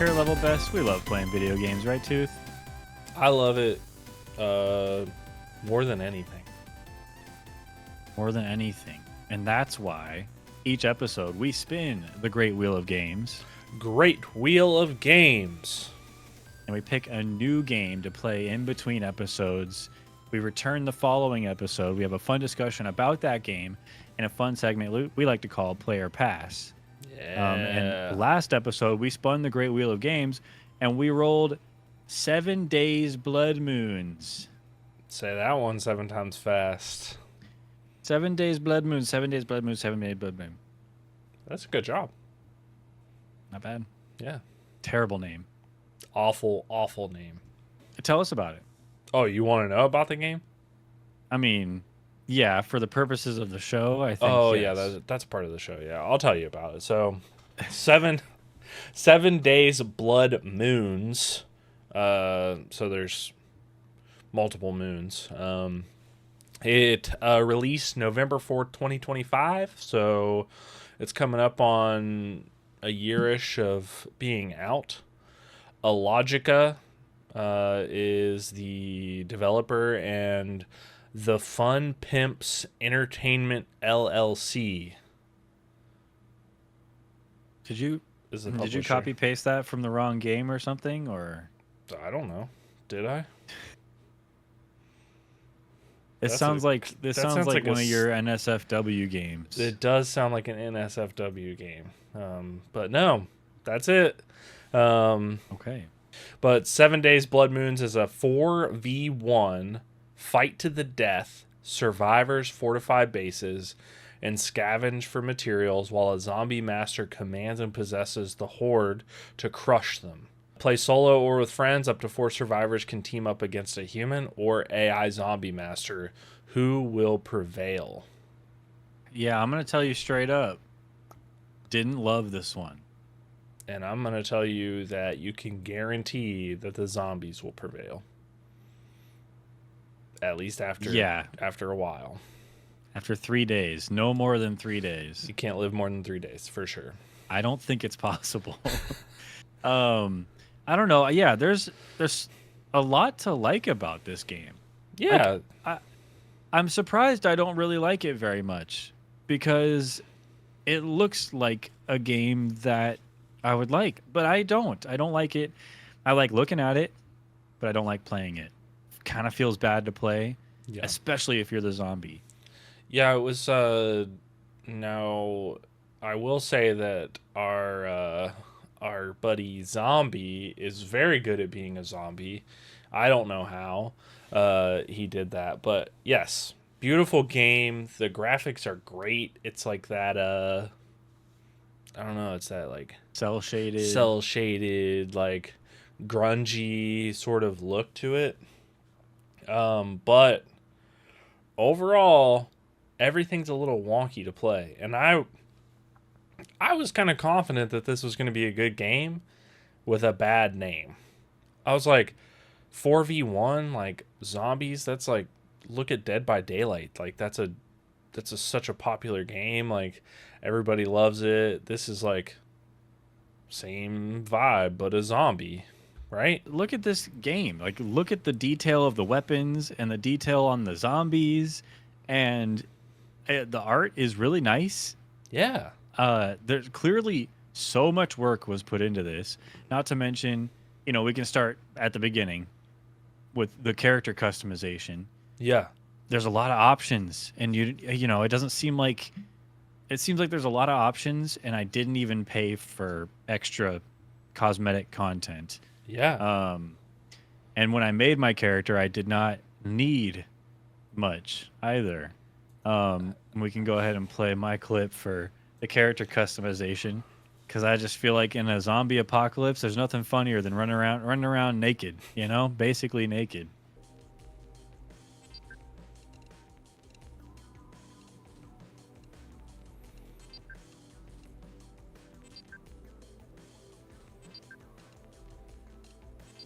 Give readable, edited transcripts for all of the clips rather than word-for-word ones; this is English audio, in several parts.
care level best. We love playing video games, right, Tooth? I love it more than anything. More than anything. And that's why each episode we spin the Great Wheel of Games. Great Wheel of Games. And we pick a new game to play in between episodes. We return the following episode. We have a fun discussion about that game and a fun segment we like to call Player Pass. Yeah. And last episode, we spun the Great Wheel of Games, and we rolled 7 days Blood Moons. Say that one 7 times fast. 7 days Blood Moon, 7 days Blood Moon, 7 days Blood Moon. That's a good job. Not bad. Yeah. Terrible name. Awful, awful name. Tell us about it. Oh, you want to know about the game? I mean, yeah, for the purposes of the show, I think. Oh, yes. yeah, that's part of the show. Yeah, I'll tell you about it. So, 7 days Blood Moons. So there's multiple moons. It released November 4th, 2025. So it's coming up on a yearish of being out. Logica is the developer, and the Fun Pimps Entertainment LLC Did you is the did publisher. you copy paste that from the wrong game or something, or? I don't know. Did I? It That's sounds a- like this that sounds sounds like like a one of s- your NSFW games. It does sound like an NSFW game. But no, that's it. Okay. But 7 Days Blood Moons is a 4v1 fight to the death. Survivors fortify bases and scavenge for materials while a zombie master commands and possesses the horde to crush them. Play solo or with friends. Up to 4 survivors can team up against a human or AI zombie master. Who will prevail? Yeah, I'm gonna tell you straight up. Didn't love this one. And I'm going to tell you that you can guarantee that the zombies will prevail. At least after a while. After 3 days, no more than 3 days. You can't live more than 3 days, for sure. I don't think it's possible. I don't know. Yeah, there's a lot to like about this game. Yeah. I'm surprised I don't really like it very much because it looks like a game that I would like, but I don't. I don't like it. I like looking at it, but I don't like playing it. Kind of feels bad to play, Yeah. especially if you're the zombie. Yeah, it was, now, I will say that our buddy Zombie is very good at being a zombie. I don't know how he did that, but yes, beautiful game. The graphics are great. It's like that, I don't know, it's that like Cell shaded. like grungy sort of look to it. But overall, everything's a little wonky to play. And I was kind of confident that this was going to be a good game with a bad name. I was like, 4v1, like zombies, that's like, look at Dead by Daylight. Like that's such a popular game. Like everybody loves it. This is like same vibe, but a zombie, right? Look at this game. Like, look at the detail of the weapons and the detail on the zombies, and the art is really nice. Yeah. There's clearly so much work was put into this. Not to mention, we can start at the beginning with the character customization. Yeah. There's a lot of options, and it doesn't seem like it seems like there's a lot of options, and I didn't even pay for extra cosmetic content. Yeah. And when I made my character, I did not need much either. We can go ahead and play my clip for the character customization, because I just feel like in a zombie apocalypse, there's nothing funnier than running around naked, basically naked.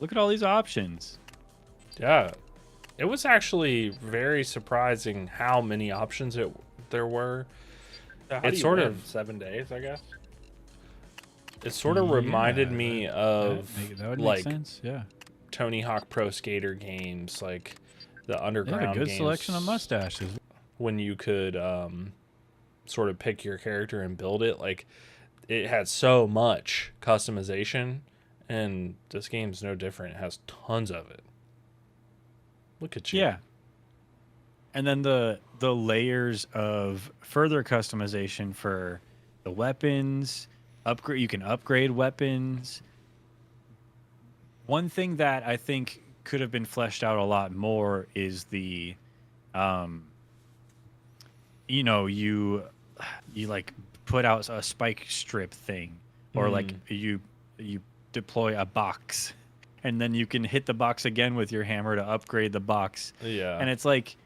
Look at all these options. Yeah. It was actually very surprising how many options there were. How It's do you sort win? of 7 days, I guess. It sort of reminded Yeah, me of that would make like sense. Yeah. Tony Hawk Pro Skater games, like the They have a underground good selection of games mustaches. when you could sort of pick your character and build it. Like it had so much customization, and this game's no different. It has tons of it. Look at you. Yeah. And then the layers of further customization for the weapons, upgrade you can upgrade weapons. One thing that I think could have been fleshed out a lot more is the um you like put out a spike strip thing, or like you deploy a box, and then you can hit the box again with your hammer to upgrade the box. Yeah. And it's like,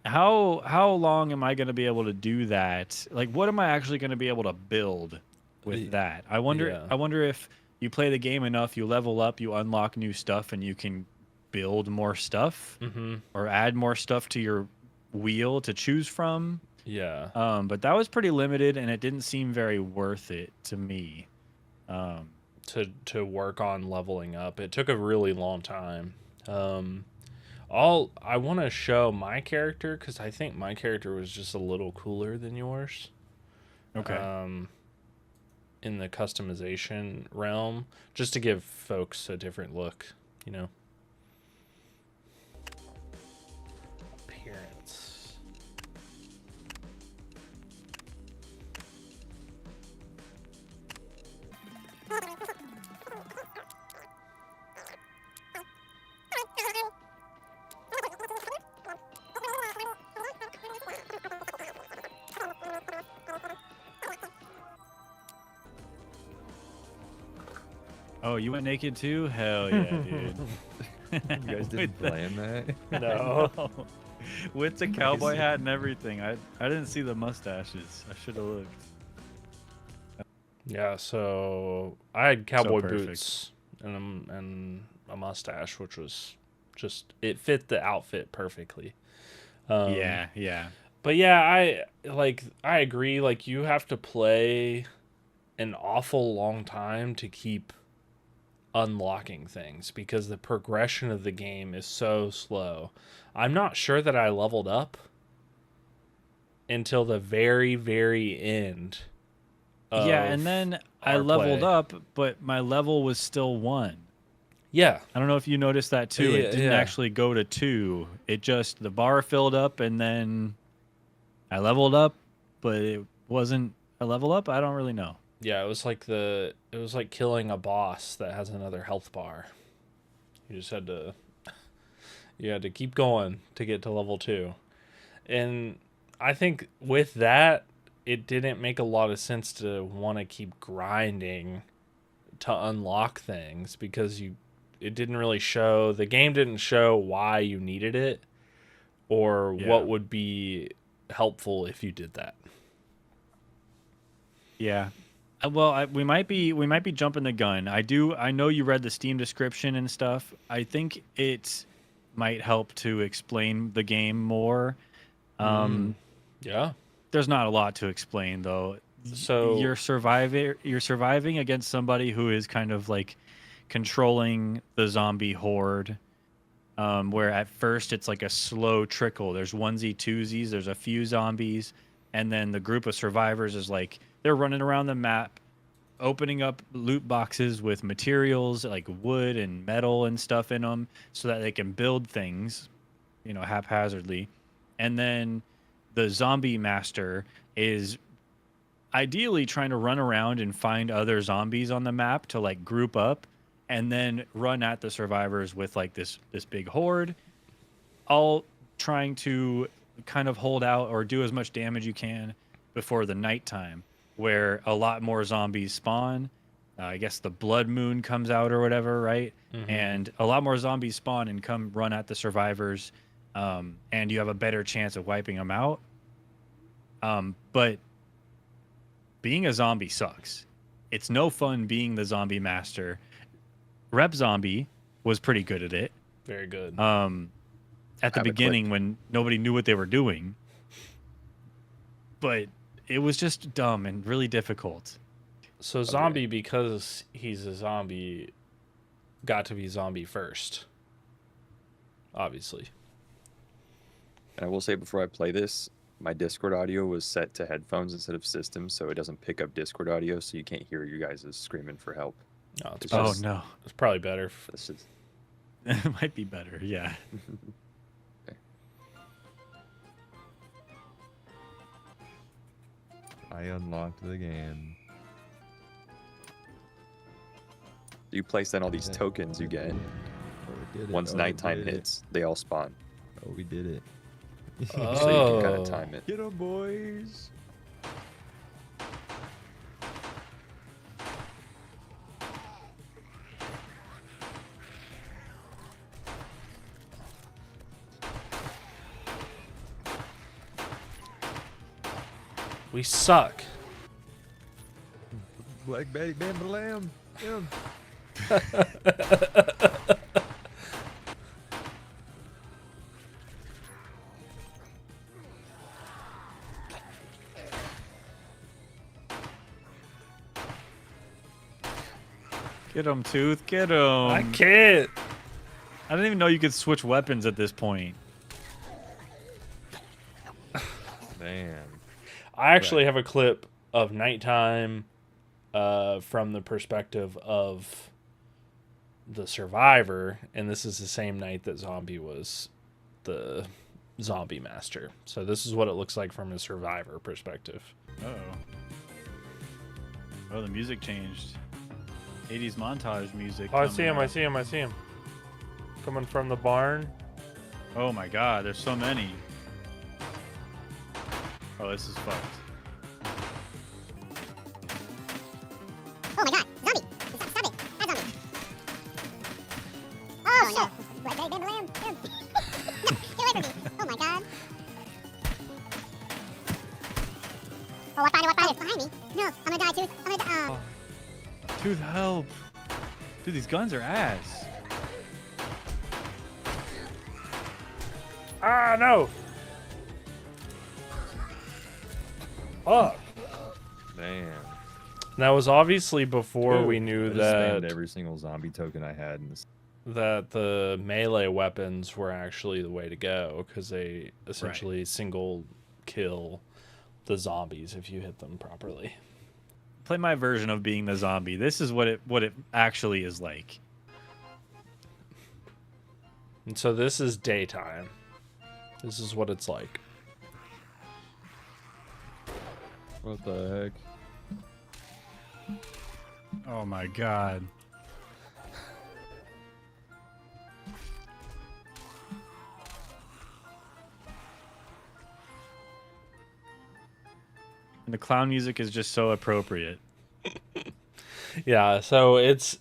how long am I going to be able to do that? Like, what am I actually going to be able to build with that? I wonder. Yeah. I wonder if you play the game enough, you level up, you unlock new stuff, and you can build more stuff or add more stuff to your wheel to choose from. Yeah. But that was pretty limited, and it didn't seem very worth it to me. To work on leveling up, it took a really long time. I want to show my character because I think my character was just a little cooler than yours. Okay. In the customization realm, just to give folks a different look, you know. Appearance. Oh, you went naked too? Hell yeah, dude. You guys didn't plan that? No. With the cowboy hat and everything. I didn't see the mustaches. I should have looked. Yeah, so I had cowboy perfect. boots and a mustache, which was just it fit the outfit perfectly. Yeah. But yeah, I agree. Like you have to play an awful long time to keep unlocking things because the progression of the game is so slow. I'm not sure that I leveled up until the very, very end. Yeah, and then I our leveled play. up, but my level was still 1. Yeah. I don't know if you noticed that too. It didn't actually go to 2. It just, the bar filled up, and then I leveled up, but it wasn't a level up. I don't really know. Yeah, it was like killing a boss that has another health bar. You just had to keep going to get to level 2. And I think with that, it didn't make a lot of sense to want to keep grinding to unlock things because it didn't really show, the game didn't show why you needed it or what would be helpful if you did that. Yeah. Well, we might be jumping the gun. I know you read the Steam description and stuff. I think it might help to explain the game more. Yeah. There's not a lot to explain though. So You're surviving against somebody who is kind of like controlling the zombie horde. Where at first it's like a slow trickle. There's onesie twosies. There's a few zombies, and then the group of survivors is like they're running around the map, opening up loot boxes with materials like wood and metal and stuff in them, so that they can build things, haphazardly. And then the zombie master is ideally trying to run around and find other zombies on the map to like group up and then run at the survivors with like this big horde, all trying to kind of hold out or do as much damage you can before the nighttime, where a lot more zombies spawn. I guess the blood moon comes out or whatever, right? And a lot more zombies spawn and come run at the survivors, and you have a better chance of wiping them out. But being a zombie sucks. It's no fun being the zombie master. Rep Zombie was pretty good at it. very good. At the beginning when nobody knew what they were doing. But it was just dumb and really difficult. So zombie, because he's a zombie, got to be zombie first. Obviously. And I will say before I play this, my Discord audio was set to headphones instead of system, so it doesn't pick up Discord audio, so you can't hear you guys screaming for help. No, it's It's probably, just- no. it's probably better. This is It might be better. Yeah. I unlocked the game. you place down all these tokens you get. Oh, we did it. Once Oh, we nighttime did it. hits, they all spawn. Oh, we did it. So you can kind Oh. of time it. Get 'em, boys. We suck. Black Betty Bam Lamb. Him. Get him, Tooth. Get him. I can't. I didn't even know you could switch weapons at this point. Man. I actually have a clip of nighttime from the perspective of the survivor, and this is the same night that Zombie was the zombie master. So this is what it looks like from a survivor perspective. Uh-oh. Oh, the music changed. 80s montage music. Oh, I coming see him, I out. see him, I see him. Coming from the barn. Oh my god, there's so many. Oh, this is fucked. Oh my god, zombie! Stop it! Not zombie! Oh no! Black Betty Bam Lamb! No, get away from me! Oh my god! Oh, what finder? Behind me! No, I'm gonna die too! I'm gonna die! Tooth, help! Dude, these guns are ass. Ah, no! Fuck. Damn. That was obviously before we I knew just spammed that every single zombie token I had in this. that the melee weapons were actually the way to go, because they essentially single kill the zombies if you hit them properly. Play my version of being the zombie. This is what it actually is like. And so this is daytime. This is what it's like. What the heck? Oh my god. And the clown music is just so appropriate. Yeah, so it's,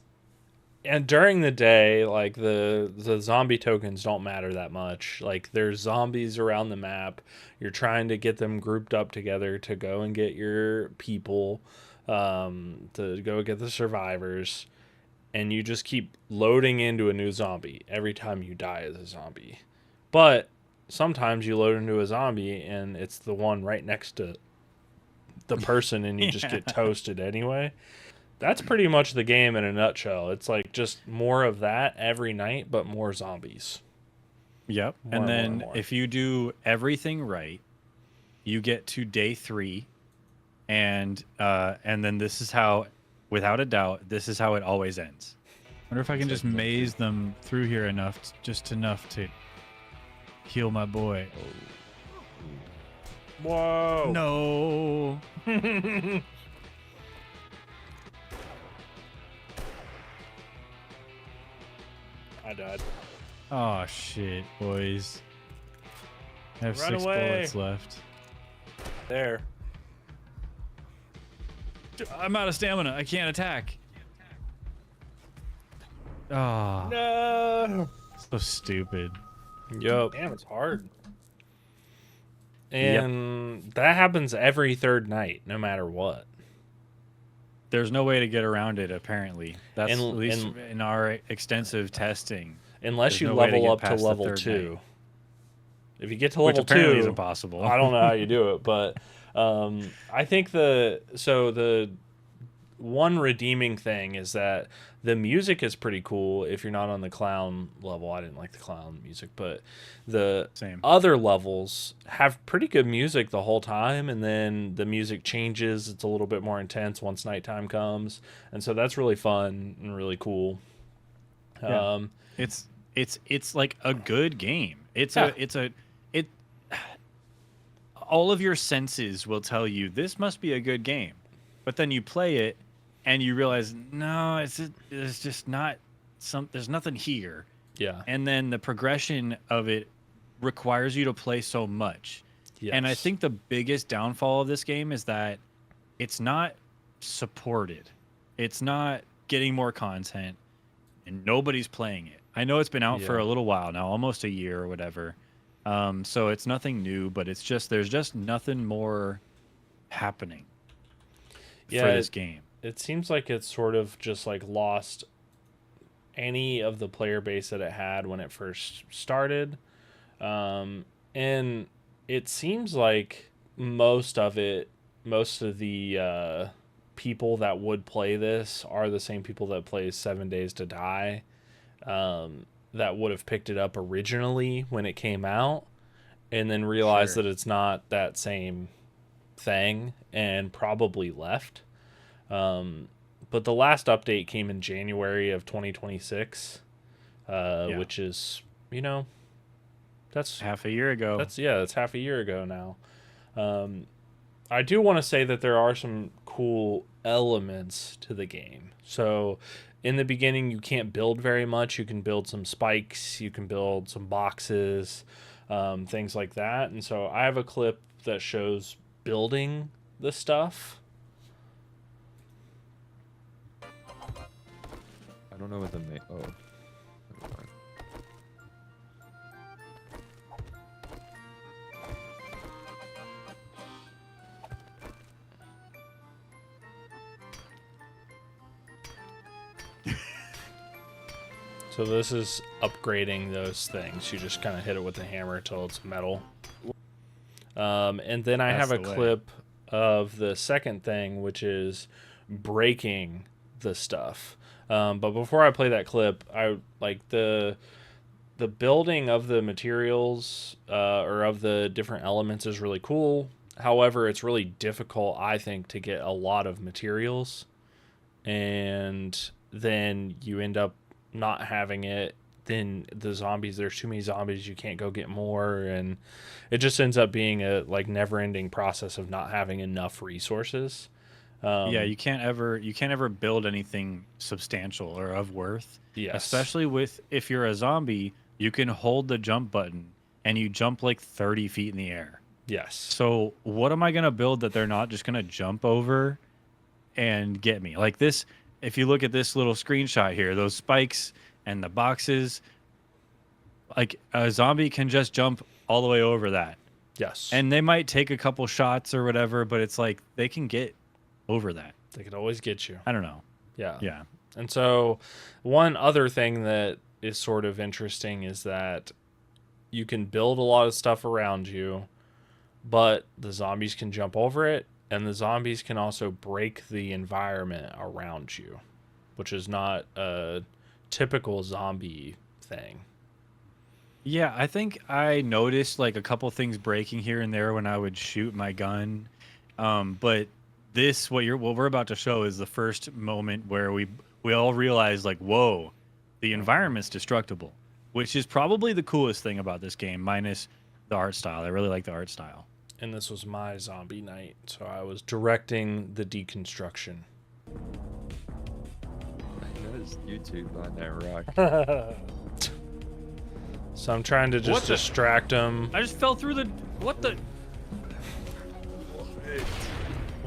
and during the day, like the zombie tokens don't matter that much. Like there's zombies around the map. You're trying to get them grouped up together to go and get your people, to go get the survivors, and you just keep loading into a new zombie every time you die as a zombie. But sometimes you load into a zombie and it's the one right next to the person and you just get toasted anyway. That's pretty much the game in a nutshell. It's like just more of that every night, but more zombies. Yep. More And and more then and more. if you do everything right, you get to day 3, and then this is how, without a doubt, this is how it always ends. Wonder if I can just maze them through here enough, just enough to heal my boy. Whoa. No. I died. Oh shit, boys. I have Run 6 away. bullets left. There. I'm out of stamina. I can't attack. Oh, No. so stupid. Yup. Damn, it's hard. And that happens every third night, no matter what. There's no way to get around it, apparently. That's And- at least and- in our extensive testing, Unless There's you no way to level get up to past the level third 2. night. If you get to which level apparently 2, is impossible. I don't know how you do it, but I think the one redeeming thing is that the music is pretty cool if you're not on the clown level. I didn't like the clown music, but the Same. other levels have pretty good music the whole time, and then the music changes. It's a little bit more intense once nighttime comes, and so that's really fun and really cool. Yeah. It's like a good game. It all of your senses will tell you this must be a good game. But then you play it and you realize no, it's just not there's nothing here. Yeah. And then the progression of it requires you to play so much. And I Yes. think the biggest downfall of this game is that it's not supported. It's not getting more content and nobody's playing it. I know it's been out for Yeah. a little while now, almost a year or whatever. So it's nothing new, but it's just there's just nothing more happening for this game. It seems like it's sort of just like lost any of the player base that it had when it first started. And it seems like most of the people that would play this are the same people that play 7 Days to Die, that would have picked it up originally when it came out and then realized Sure. that it's not that same thing and probably left. But the last update came in January of 2026, which is, that's Half a year ago. that's half a year ago now. I do want to say that there are some cool elements to the game. So in the beginning, you can't build very much. You can build some spikes, you can build some boxes, things like that. And so I have a clip that shows building the stuff. I don't know what the name. Oh. Never mind. So this is upgrading those things. You just kind of hit it with the hammer till it's metal. And then I That's have a the way. clip of the second thing, which is breaking the stuff. But before I play that clip, I like the building of the materials or of the different elements is really cool. However, it's really difficult, I think, to get a lot of materials, and then you end up not having it. Then the zombies, there's too many zombies, you can't go get more, and it just ends up being a like never-ending process of not having enough resources. Yeah, you can't ever build anything substantial or of worth. Yes. Especially if you're a zombie, you can hold the jump button and you jump like 30 feet in the air. Yes. So what am I gonna build that they're not just gonna jump over and get me? Like this, if you look at this little screenshot here, those spikes and the boxes, like a zombie can just jump all the way over that. Yes. And they might take a couple shots or whatever, but it's like they can get over that. they could always get you. I don't know. Yeah. Yeah. And so one other thing that is sort of interesting is that you can build a lot of stuff around you, but the zombies can jump over it, and the zombies can also break the environment around you, which is not a typical zombie thing. Yeah, I think I noticed like a couple things breaking here and there when I would shoot my gun. But what we're about to show is the first moment where we all realize like, whoa, the environment's destructible, which is probably the coolest thing about this game, minus the art style. I really like the art style. And this was my zombie night, so I was directing the deconstruction. That is YouTube on that rock. So I'm trying to What just the- distract them. I just fell through the what the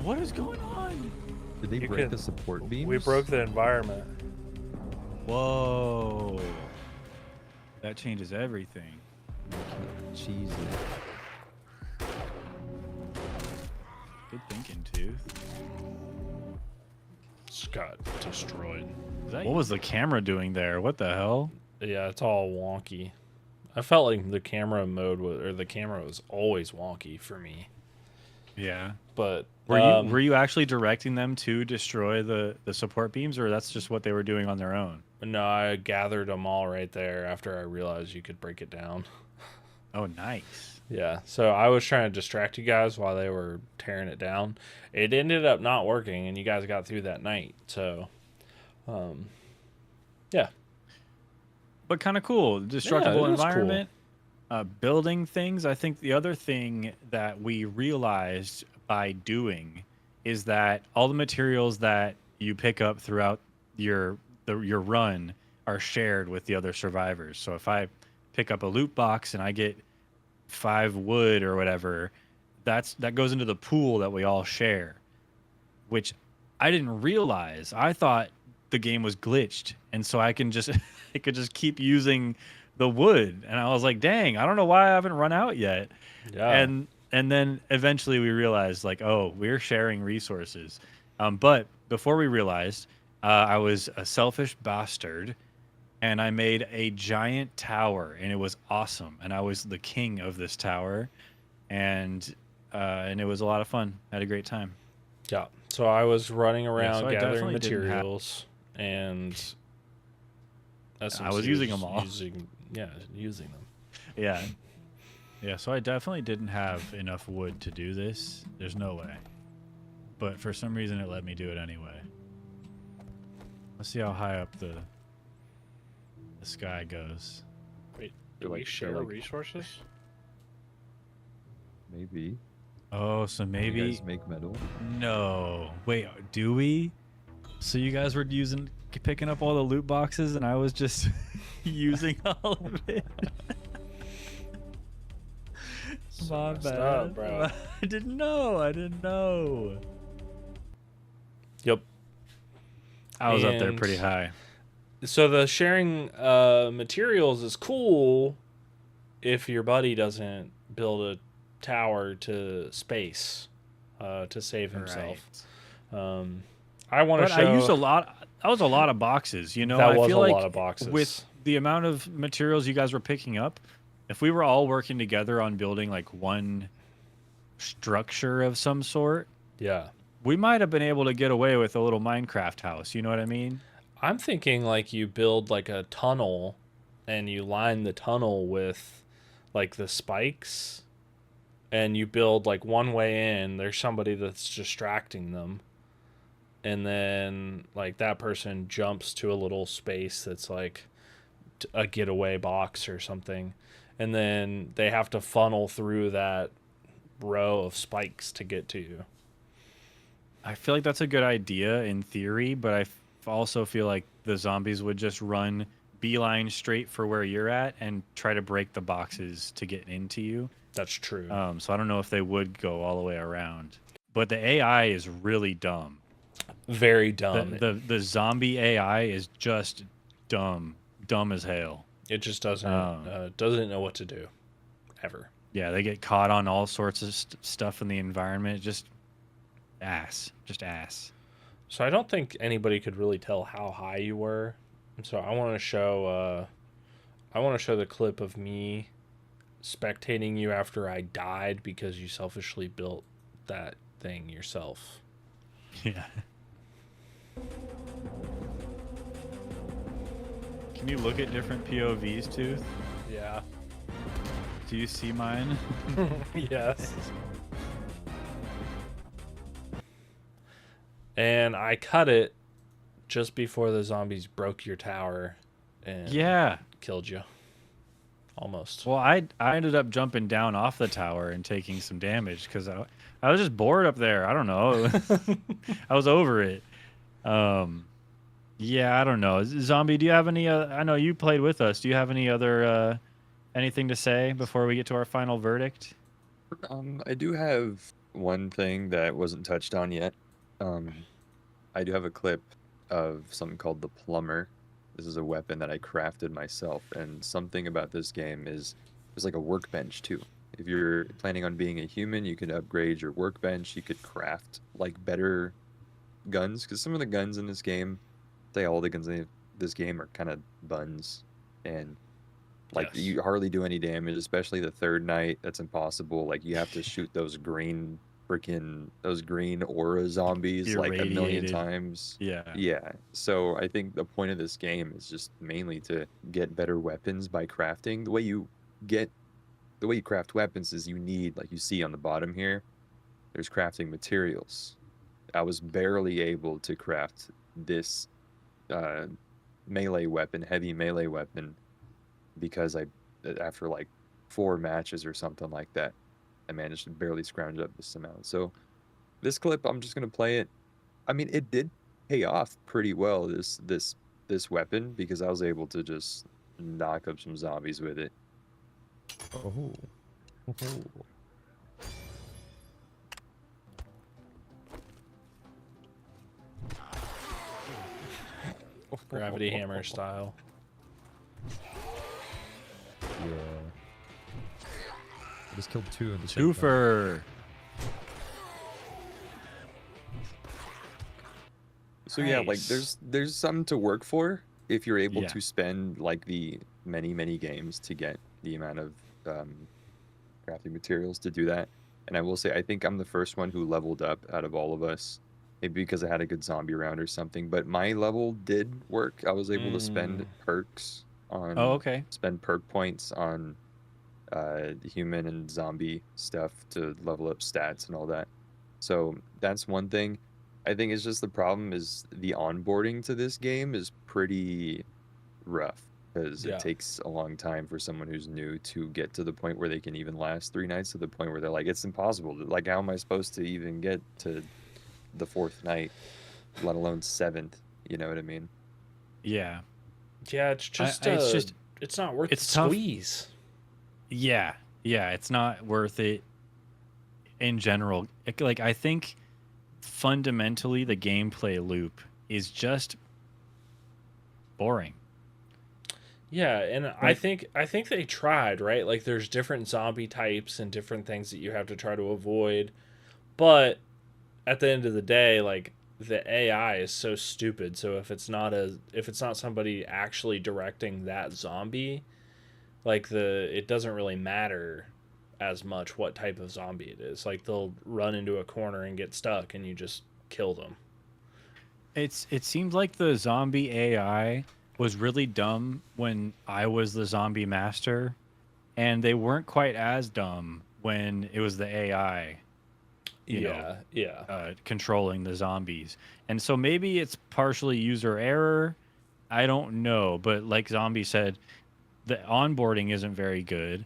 what is going on? Did they You break can- the support beams? We broke the environment. Whoa. That changes everything. Jesus. Good thinking, Tooth. Just got destroyed. What was the camera doing there? What the hell? Yeah, it's all wonky. I felt like the camera was always wonky for me. Yeah. But Were you actually directing them to destroy the support beams, or that's just what they were doing on their own? no, I gathered them all right there after I realized you could break it down. Oh, nice. Yeah, so I was trying to distract you guys while they were tearing it down. It ended up not working, and you guys got through that night. So, yeah. But kind of cool. Destructible it is cool. environment. Building things. I think the other thing that we realized by doing is that all the materials that you pick up throughout your run are shared with the other survivors. So if I pick up a loot box and I get 5 wood or whatever, that goes into the pool that we all share, which I didn't realize. I thought the game was glitched, and so I can just I could just keep using the wood, and I was like, dang, I don't know why I haven't run out yet. Yeah. And then eventually we realized, like, oh, we're sharing resources. But before we realized, I was a selfish bastard, and I made a giant tower, and it was awesome. And I was the king of this tower, and it was a lot of fun. I had a great time. Yeah. So I was running around so I gathering definitely didn't have- materials, and SMC I was using them all. Using them. Yeah. Yeah, so I definitely didn't have enough wood to do this. There's no way. But for some reason, it let me do it anyway. Let's see how high up the sky goes. Wait, Do do we like share like- resources? Maybe. Oh, so You maybe... guys make metal. No. Wait, do we? So you guys were picking up all the loot boxes, and I was just using all of it? My messed bad. up, bro. I didn't know. Yep. I was up there And- pretty high. So the sharing materials is cool if your buddy doesn't build a tower to space to save himself. I want to But show. I used a lot. That was a lot of boxes. You know, That I was feel a like lot of boxes. with the amount of materials you guys were picking up, if we were all working together on building like one structure of some sort, Yeah. we might have been able to get away with a little Minecraft house. You know what I mean? I'm thinking like you build like a tunnel and you line the tunnel with like the spikes and you build like one way in, there's somebody that's distracting them. And then like that person jumps to a little space that's like a getaway box or something. And then they have to funnel through that row of spikes to get to you. I feel like that's a good idea in theory, but I also feel like the zombies would just run beeline straight for where you're at and try to break the boxes to get into you. That's true. So I don't know if they would go all the way around. But the AI is really dumb. Very dumb. The zombie AI is just dumb as hell. It just doesn't know what to do, ever. Yeah, they get caught on all sorts of stuff in the environment. Just ass. So I don't think anybody could really tell how high you were. So I want to show the clip of me spectating you after I died because you selfishly built that thing yourself. Yeah. Can you look at different POVs, Tooth? Yeah. Do you see mine? Yes. And I cut it just before the zombies broke your tower and Yeah. killed you. Almost. Well, I ended up jumping down off the tower and taking some damage because I was just bored up there. I don't know. I was over it. Yeah, I don't know. Zombie, do you have any? I know you played with us. Do you have any other anything to say before we get to our final verdict? I do have one thing that wasn't touched on yet. I do have a clip of something called the plumber. This is a weapon that I crafted myself, and something about this game is there's like a workbench too. If you're planning on being a human, you could upgrade your workbench. You could craft like better guns, because some of the guns in this game, say all the guns in this game are kind of buns, and like Yes. you hardly do any damage, especially the third night. That's impossible. Like you have to shoot those green freaking those green aura zombies like a million Irradiated. times. Yeah. Yeah. So I think the point of this game is just mainly to get better weapons by crafting. The way you craft weapons is you need, like you see on the bottom here, there's crafting materials. I was barely able to craft this uh, melee weapon, heavy melee weapon, because after like 4 matches or something like that, I managed to barely scrounge up this amount. So this clip, I'm just gonna play it. I mean, it did pay off pretty well, this weapon, because I was able to just knock up some zombies with it. Oh. Oh. Gravity hammer style. Yeah. I just killed 2 of the same time. Twofer. So yeah, like Nice. there's something to work for if you're able Yeah. to spend like the many games to get the amount of crafting materials to do that. And I will say, I think I'm the first one who leveled up out of all of us. Maybe because I had a good zombie round or something, but my level did work. I was able to spend perks on Oh, okay. spend perk points on human and zombie stuff to level up stats and all that. So that's one thing. I think it's just the problem is the onboarding to this game is pretty rough because Yeah. it takes a long time for someone who's new to get to the point where they can even last 3 nights, to the point where they're like, it's impossible. Like, how am I supposed to even get to the 4th night, let alone 7th? You know what I mean? Yeah. Yeah, it's just it's not worth it's the tough. squeeze. Yeah. Yeah. It's not worth it in general. Like, I think fundamentally the gameplay loop is just boring. Yeah, and I think they tried, right? Like there's different zombie types and different things that you have to try to avoid. But at the end of the day, like the AI is so stupid. So if it's not somebody actually directing that zombie, like it doesn't really matter as much what type of zombie it is. Like they'll run into a corner and get stuck and you just kill them. It seemed like the zombie AI was really dumb when I was the zombie master, and they weren't quite as dumb when it was the AI, controlling the zombies. And so maybe it's partially user error. I don't know, but like Zombie said, the onboarding isn't very good.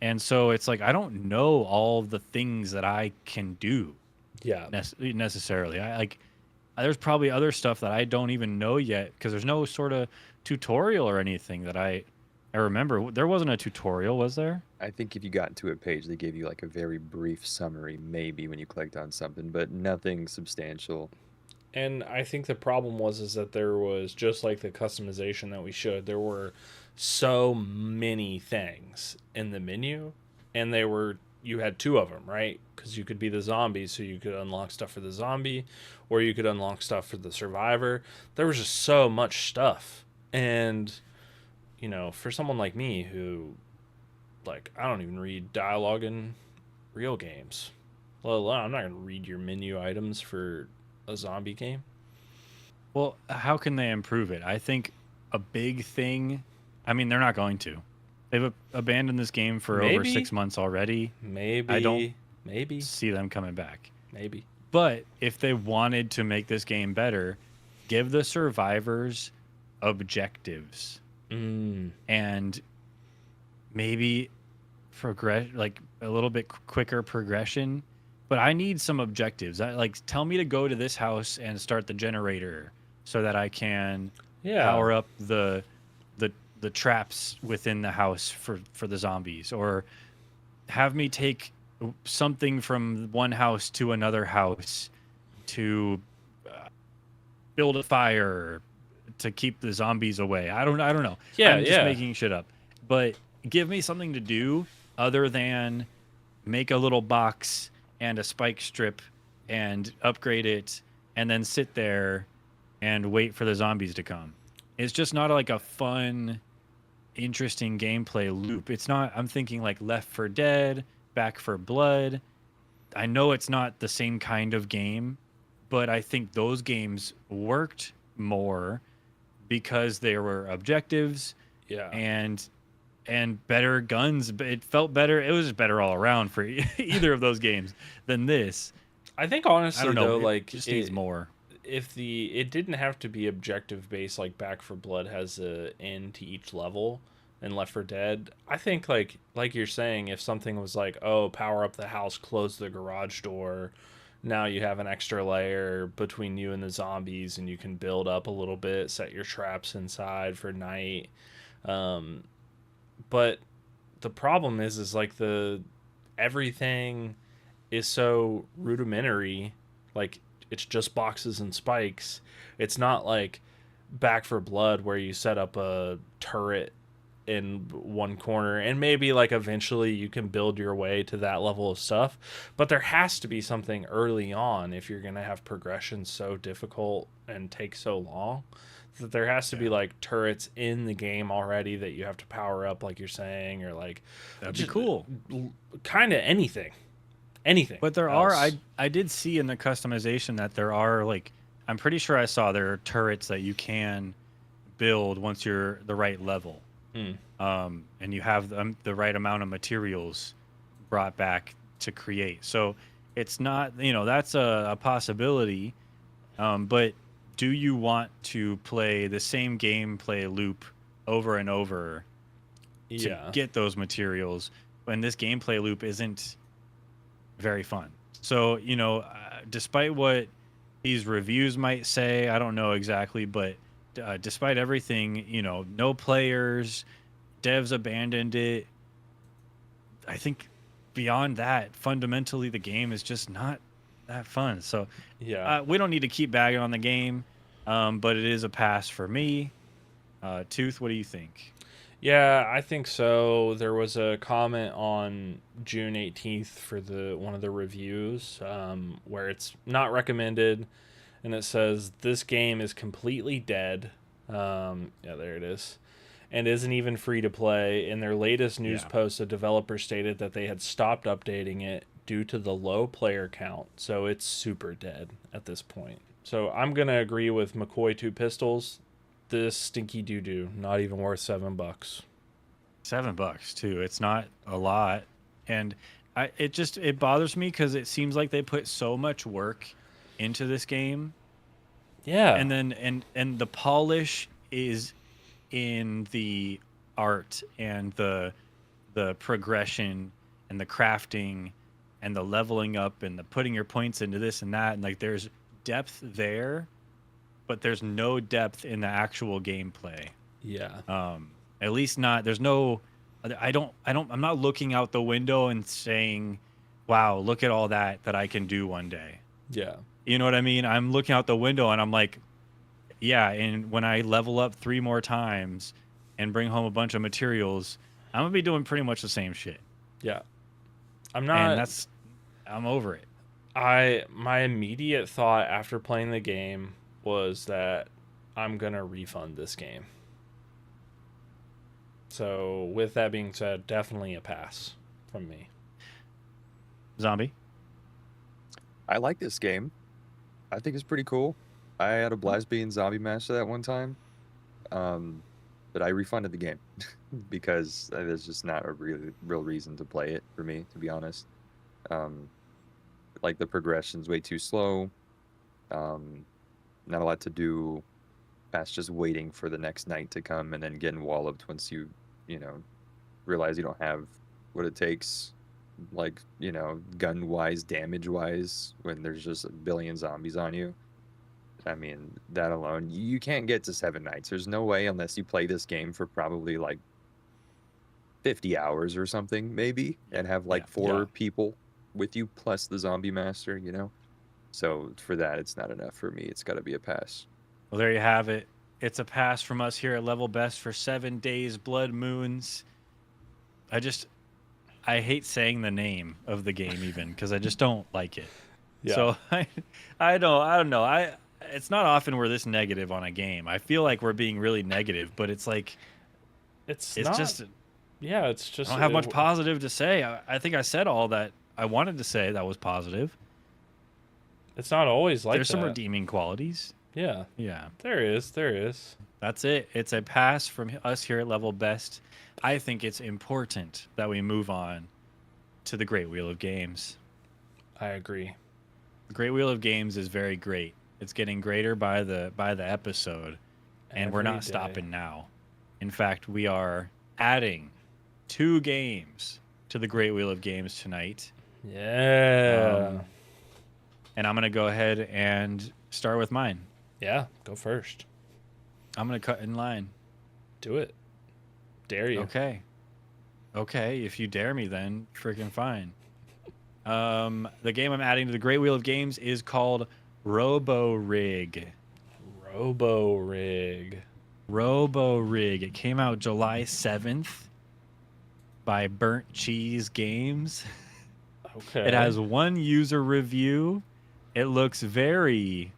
And so it's like I don't know all the things that I can do Yeah. necessarily. There's probably other stuff that I don't even know yet because there's no sort of tutorial or anything that I remember. There wasn't a tutorial, was there? I think if you got to a page, they gave you like a very brief summary, maybe when you clicked on something, but nothing substantial. And I think the problem is that there was, just like the customization that we showed, there were so many things in the menu, and you had 2 of them, right? Because you could be the zombie, so you could unlock stuff for the zombie, or you could unlock stuff for the survivor. There was just so much stuff. And, for someone like me who, like, I don't even read dialogue in real games. Well, I'm not going to read your menu items for a zombie game. Well, how can they improve it? I think a big thing, I mean, they're not going to. They've abandoned this game for over Maybe. 6 months already. Maybe. I don't Maybe. see them coming back. Maybe. But if they wanted to make this game better, give the survivors objectives and maybe like a little bit quicker progression. But I need some objectives. Tell me to go to this house and start the generator so that I can power up the traps within the house for the zombies, or have me take something from one house to another house to build a fire to keep the zombies away. I don't know. Yeah, I'm just making shit up. But give me something to do other than make a little box and a spike strip and upgrade it and then sit there and wait for the zombies to come. It's just not like a fun, interesting gameplay loop. It's not, I'm thinking like Left 4 Dead, Back 4 Blood. I know it's not the same kind of game, but I think those games worked more because there were objectives Yeah. and better guns. But it felt better. It was just better all around for either of those games than this. I think I honestly don't know. though, It like just needs more. if it didn't have to be objective based like Back for Blood has a end to each level and Left 4 Dead, I think like you're saying, if something was like, oh, power up the house, close the garage door, now you have an extra layer between you and the zombies and you can build up a little bit, set your traps inside for night. But the problem is like the everything is so rudimentary, like it's just boxes and spikes. It's not like Back for Blood where you set up a turret in one corner and maybe like eventually you can build your way to that level of stuff, but there has to be something early on if you're going to have progression so difficult and take so long, that there has to be like turrets in the game already that you have to power up like you're saying, or like That'd be cool. kind of anything But there else. are I did see in the customization that there are like, I'm pretty sure I saw there are turrets that you can build once you're the right level. And you have the right amount of materials brought back to create. So it's not, that's a possibility. But do you want to play the same gameplay loop over and over to get those materials when this gameplay loop isn't very fun? So, despite what these reviews might say, I don't know exactly, but despite everything, no players, devs abandoned it. I think beyond that, fundamentally, the game is just not that fun. So we don't need to keep bagging on the game, but it is a pass for me. Tooth, what do you think? Yeah, I think so. There was a comment on June 18th for one of the reviews, where it's not recommended, and it says this game is completely dead. There it is. And isn't even free to play. In their latest news post, a developer stated that they had stopped updating it due to the low player count. So it's super dead at this point. So I'm going to agree with McCoy 2 Pistols. This stinky doo-doo, not even worth $7. $7 too. It's not a lot. And it bothers me because it seems like they put so much work into this game. Yeah. And then and the polish is in the art and the progression and the crafting and the leveling up and the putting your points into this and that, and like there's depth there, but there's no depth in the actual gameplay. At least not, there's no, I'm not looking out the window and saying, wow, look at all that I can do one day. You know what I mean? I'm looking out the window and I'm like, yeah, and when I level up 3 more times and bring home a bunch of materials, I'm gonna be doing pretty much the same shit. I'm over it. My immediate thought after playing the game was that I'm gonna refund this game. So with that being said, definitely a pass from me. Zombie? I like this game. I think it's pretty cool. I had a blast being Zombie Master that one time, but I refunded the game because there's just not a real reason to play it for me, to be honest. Like the progression's way too slow. Not a lot to do past just waiting for the next night to come and then getting walloped once you realize you don't have what it takes, like, gun-wise, damage-wise, when there's just a billion zombies on you. I mean, that alone, you can't get to 7 nights. There's no way unless you play this game for probably like 50 hours or something, maybe, and have like 4 people with you plus the Zombie Master, So for that, it's not enough for me. It's got to be a pass. Well, there you have it. It's a pass from us here at Level Best for 7 days, Blood Moons. I hate saying the name of the game even because I just don't like it. So I don't know. It's not often we're this negative on a game. I feel like we're being really negative, but it's like it's not, just it's just I don't have much positive to say. I think I said all that I wanted to say that was positive. It's not always like There's that. some redeeming qualities. Yeah, Yeah. there is. There is. That's it. It's a pass from us here at Level Best. I think it's important that we move on to the Great Wheel of Games. I agree. The Great Wheel of Games is very great. It's getting greater by the episode, and we're Every not day. stopping now. In fact, we are adding 2 games to the Great Wheel of Games tonight. Yeah. And I'm going to go ahead and start with mine. Yeah. Go first. I'm going to cut in line. Do it. Dare you. Okay. Okay, if you dare me then, freaking fine. The game I'm adding to the Great Wheel of Games is called Robo Rig. Robo Rig. Robo Rig. It came out July 7th by Burnt Cheese Games. Okay. It has 1 user review. It looks very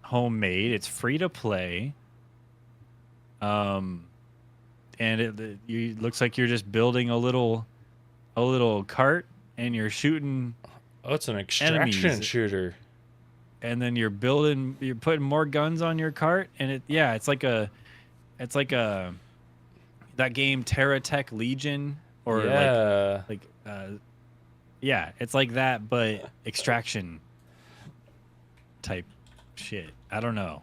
homemade. It's free to play. And it looks like you're just building a little cart, and you're shooting, Oh, it's an extraction enemies. shooter. and then you're putting more guns on your cart, and it's like that game Terra Tech Legion, or Yeah. yeah, it's like that, but extraction type shit. I don't know.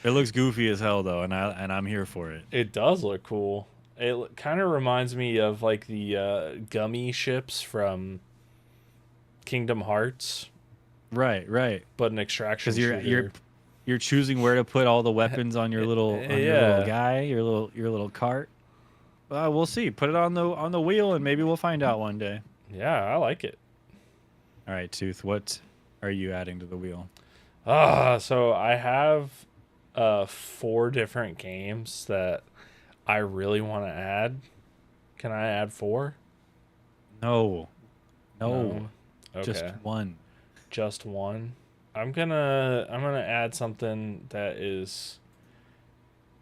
It looks goofy as hell though, and I'm here for it. It does look cool. It kind of reminds me of like the gummy ships from Kingdom Hearts, Right, but an extraction because shooter. you're choosing where to put all the weapons on your little Yeah. guy, your little cart. We'll see. Put it on the wheel, and maybe we'll find out one day. Yeah, I like it. All right, Tooth. What are you adding to the wheel? So I have 4 different games that I really want to add. Can I add 4? No. Okay. Just one. Just one. I'm gonna add something that is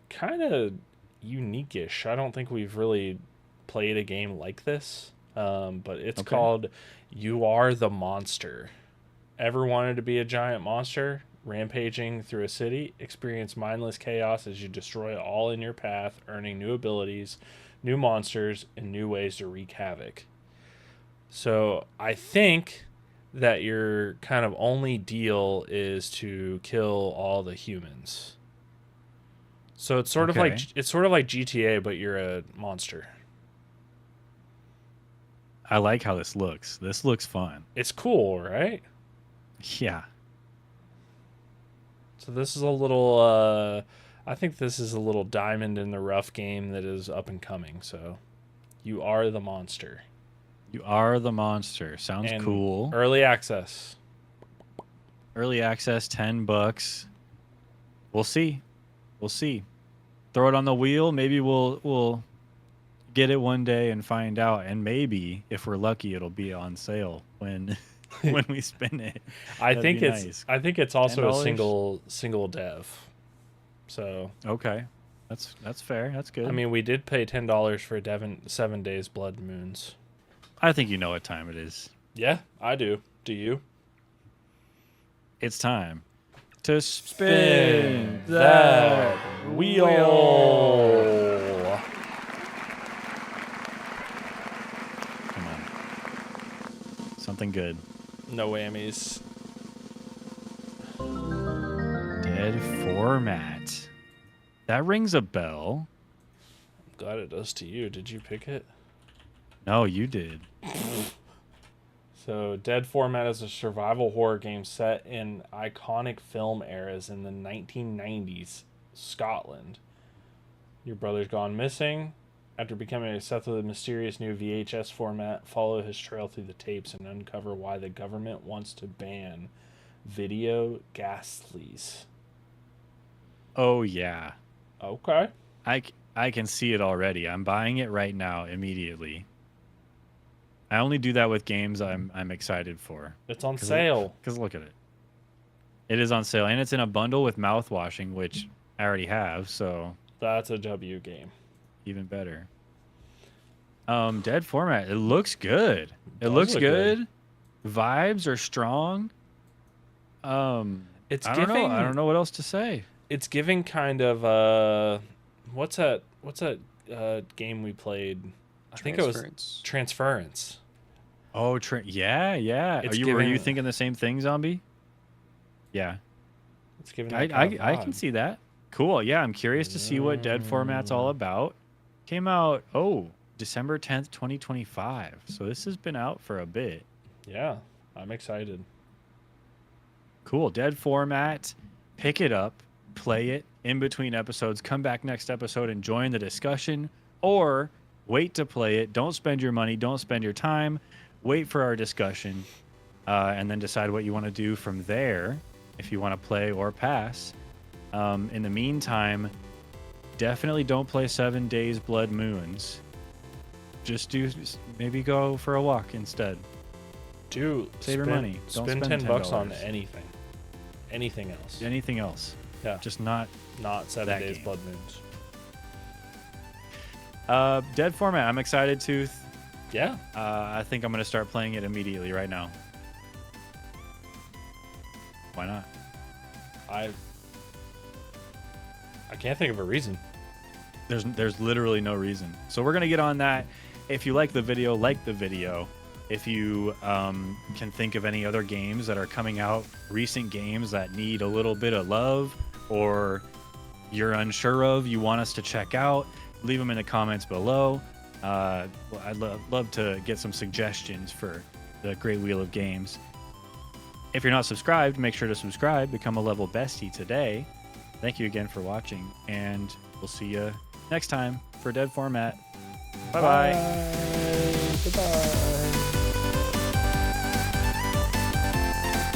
kind of unique-ish. I don't think we've really played a game like this, but it's Okay. called You Are the Monster. Ever wanted to be a giant monster rampaging through a city? Experience mindless chaos as you destroy all in your path, earning new abilities, new monsters, and new ways to wreak havoc. So I think that your kind of only deal is to kill all the humans. So it's sort of Okay. like GTA, but you're a monster. I like how this looks. This looks fun. It's cool, right? Yeah. So this is a little I think this is a little diamond in the rough game that is up and coming. So You Are the Monster. You Are the Monster. Sounds And cool. Early access. Early access, $10. We'll see. We'll see. Throw it on the wheel. Maybe we'll get it one day and find out. And maybe, if we're lucky, it'll be on sale when when we spin it. I That'd think be it's nice. I think it's also a $10? single dev. So Okay. That's fair. That's good. I mean, we did pay $10 for 7 days Blood Moons. I think you know what time it is. Yeah, I do. Do you? It's time to spin Spin that that wheel. Come on. Something good. No whammies. Dead format. That rings a bell. I'm glad it does to you. Did you pick it? No, you did. So, Dead Format is a survival horror game set in iconic film eras in the 1990s Scotland. Your brother's gone missing. After becoming obsessed with the mysterious new VHS format, follow his trail through the tapes and uncover why the government wants to ban video ghastlies. Oh yeah. Okay. I can see it already. I'm buying it right now immediately. I only do that with games I'm excited for. It's on 'Cause sale. Because look at it. It is on sale, and it's in a bundle with mouthwashing, which I already have, so That's a W game. even better. Dead format. It looks good. It does looks look good. Vibes are strong. It's I don't know. I giving- don't know what else to say. It's giving kind of what's that game we played? I think it was Transference. Oh, yeah, yeah. It's Were you giving- thinking the same thing, Zombie? Yeah. It's giving I that kind of can vibe. see that. Cool. Yeah, I'm curious to see what Dead Format's all about. Came out December 10th, 2025. So this has been out for a bit. Yeah, I'm excited. Cool. Dead Format. Pick it up, play it in between episodes, come back next episode and join the discussion, or wait to play it. Don't spend your money, don't spend your time. Wait for our discussion, and then decide what you want to do from there, if you want to play or pass. In the meantime, definitely don't play 7 Days Blood Moons. Just maybe go for a walk instead. Dude, Save your money. Don't spend spend $10 on $10. anything else. Anything else. Yeah, Just not not 7 that Days game. Blood Moons. Dead Format. I'm excited, Tooth. Yeah, I think I'm going to start playing it immediately right now. Why not? I can't think of a reason. There's literally no reason. So we're going to get on that. If you like the video, like the video. If you can think of any other games that are coming out, recent games that need a little bit of love, or you're unsure of, you want us to check out, leave them in the comments below. I'd love to get some suggestions for the Great Wheel of Games. If you're not subscribed, make sure to subscribe. Become a level bestie today. Thank you again for watching, and we'll see you next time for Dead Format. Bye-bye. Goodbye.